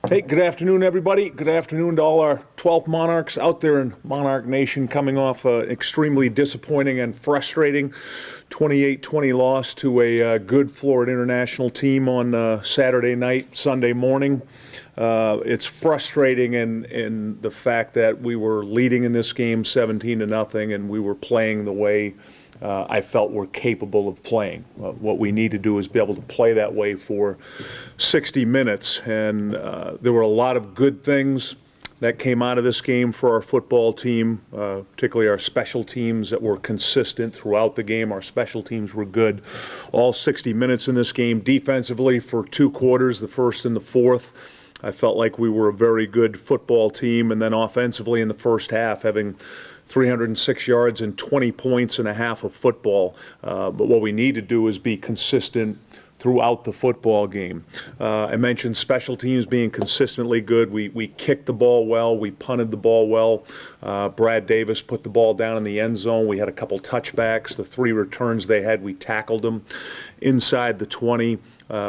Hey, good afternoon, everybody. Good afternoon to all our 12th Monarchs out there in Monarch Nation, coming off an extremely disappointing and frustrating 28-20 loss to a good Florida International team on Saturday night, Sunday morning. It's frustrating in the fact that we were leading in this game 17-0, and we were playing the way I felt we're capable of playing. What we need to do is be able to play that way for 60 minutes. And there were a lot of good things that came out of this game for our football team, particularly our special teams that were consistent throughout the game. Our special teams were good all 60 minutes in this game. Defensively, for 2 quarters, the first and the fourth, I felt like we were a very good football team. And then offensively in the first half, having 306 yards and 20 points and a half of football. But what we need to do is be consistent throughout the football game. I mentioned special teams being consistently good. We kicked the ball well. We punted the ball well. Brad Davis put the ball down in the end zone. We had a couple touchbacks. The 3 returns they had, we tackled them inside the 20.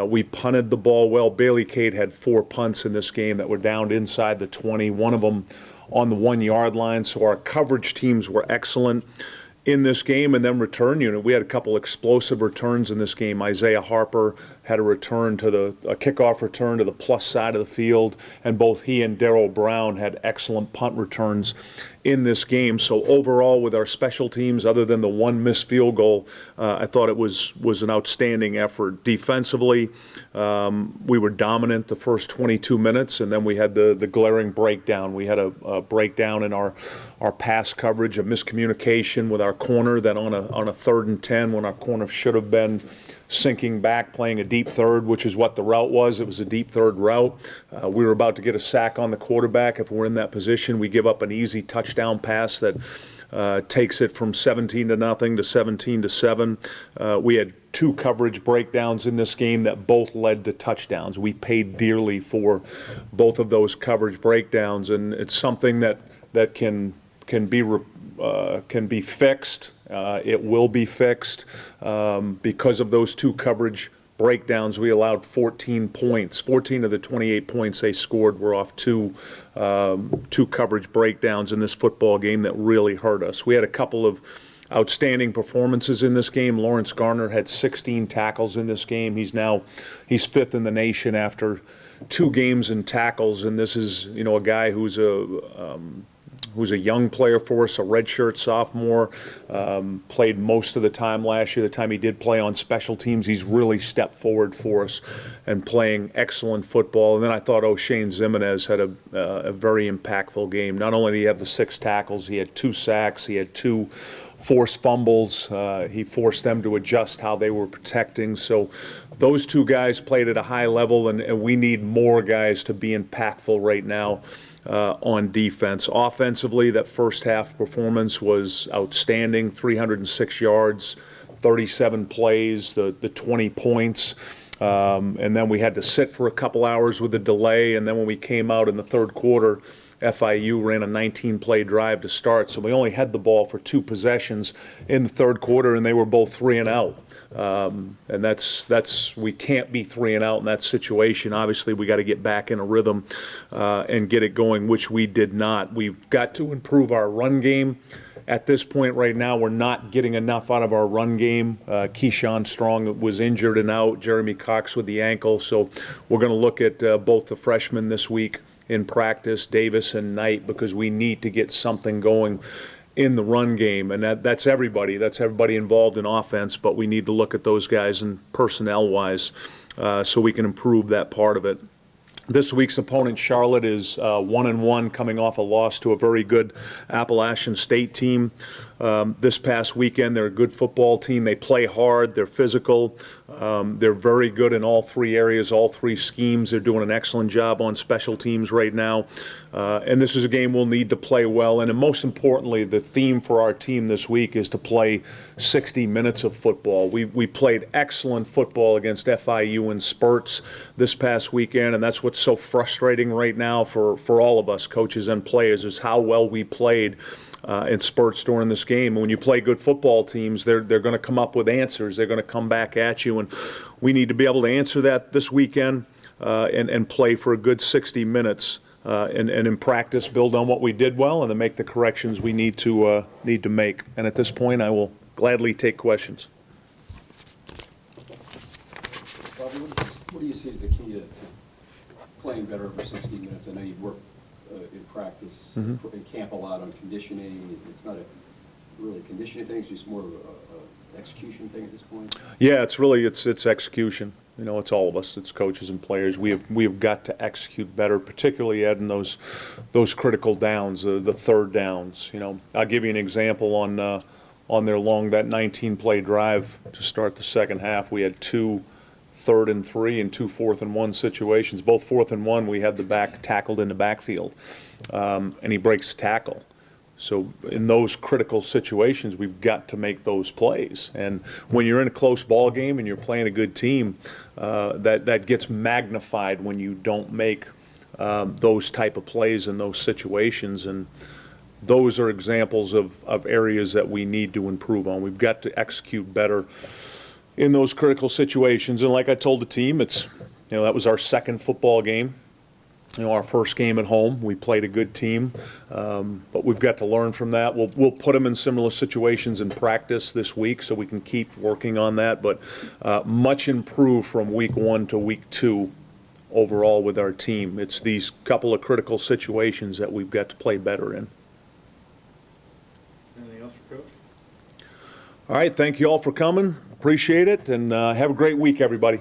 We punted the ball well. Bailey Cade had 4 punts in this game that were downed inside the 20, one of them on the 1-yard line. So our coverage teams were excellent in this game. And then return unit, we had a couple explosive returns in this game. Isaiah Harper had a kickoff return to the plus side of the field, and both he and Darryl Brown had excellent punt returns in this game. So overall, with our special teams, other than the 1 missed field goal, I thought it was an outstanding effort. Defensively, we were dominant the first 22 minutes, and then we had the glaring breakdown. We had a breakdown in our pass coverage, a miscommunication with our corner that on a 3rd and 10, when our corner should have been sinking back, playing a deep third, which is what the route was. It was a deep third route. We were about to get a sack on the quarterback. If we're in that position, we give up an easy touchdown pass that takes it from 17-0 to 17-7. We had 2 coverage breakdowns in this game that both led to touchdowns. We paid dearly for both of those coverage breakdowns, and it's something that can be fixed. It will be fixed. Because of those 2 coverage breakdowns, we allowed 14 points. 14 of the 28 points they scored were off two coverage breakdowns in this football game that really hurt us. We had a couple of outstanding performances in this game. Lawrence Garner had 16 tackles in this game. He's 5th in the nation after 2 games in tackles, and this is a guy who's a young player for us, a redshirt sophomore, played most of the time last year. The time he did play on special teams, he's really stepped forward for us and playing excellent football. And then I thought O'Shane Zimenez had a very impactful game. Not only did he have the 6 tackles, he had 2 sacks, he had 2 forced fumbles. He forced them to adjust how they were protecting. So those 2 guys played at a high level, and we need more guys to be impactful right now on defense. Offensively, that first half performance was outstanding. 306 yards, 37 plays, the 20 points. And then we had to sit for a couple hours with a delay, and then when we came out in the 3rd quarter, FIU ran a 19-play drive to start, so we only had the ball for 2 possessions in the 3rd quarter, and they were both 3 and out. And that's we can't be 3 and out in that situation. Obviously, we got to get back in a rhythm and get it going, which we did not. We've got to improve our run game. At this point right now, we're not getting enough out of our run game. Keyshawn Strong was injured and out. Jeremy Cox with the ankle. So we're going to look at both the freshmen this week in practice, Davis and Knight, because we need to get something going in the run game. And that's everybody. That's everybody involved in offense, but we need to look at those guys and personnel-wise so we can improve that part of it. This week's opponent, Charlotte, is 1-1, coming off a loss to a very good Appalachian State team. This past weekend, they're a good football team. They play hard. They're physical. They're very good in all 3 areas, all 3 schemes. They're doing an excellent job on special teams right now. And this is a game we'll need to play well. And most importantly, the theme for our team this week is to play 60 minutes of football. We played excellent football against FIU in spurts this past weekend, and that's what's so frustrating right now for all of us, coaches and players, is how well we played in spurts during this game. And when you play good football teams, they're going to come up with answers. They're going to come back at you, and we need to be able to answer that this weekend. and play for a good 60 minutes. And in practice, build on what we did well, and then make the corrections we need to make. And at this point, I will gladly take questions. Bobby, what do you see as the key to playing better over 60 minutes? I know you've worked in practice, in camp a lot on conditioning. It's not a really conditioning thing, it's just more of a execution thing at this point? Yeah, it's execution. You know, it's all of us. It's coaches and players. We have got to execute better, particularly Ed, in those critical downs, the third downs. You know, I'll give you an example on that 19-play drive to start the second half. We had 2 3rd and 3 and 2 4th and 1 situations. Both 4th and 1, we had the back tackled in the backfield, and he breaks tackle. So in those critical situations, we've got to make those plays. And when you're in a close ball game and you're playing a good team, that gets magnified when you don't make those type of plays in those situations. And those are examples of areas that we need to improve on. We've got to execute better in those critical situations. And like I told the team, that was our second football game. Our first game at home, we played a good team, but we've got to learn from that. We'll put them in similar situations in practice this week so we can keep working on that, but much improved from week 1 to week 2 overall with our team. It's these couple of critical situations that we've got to play better in. Anything else for Coach? All right, thank you all for coming. Appreciate it, and have a great week, everybody.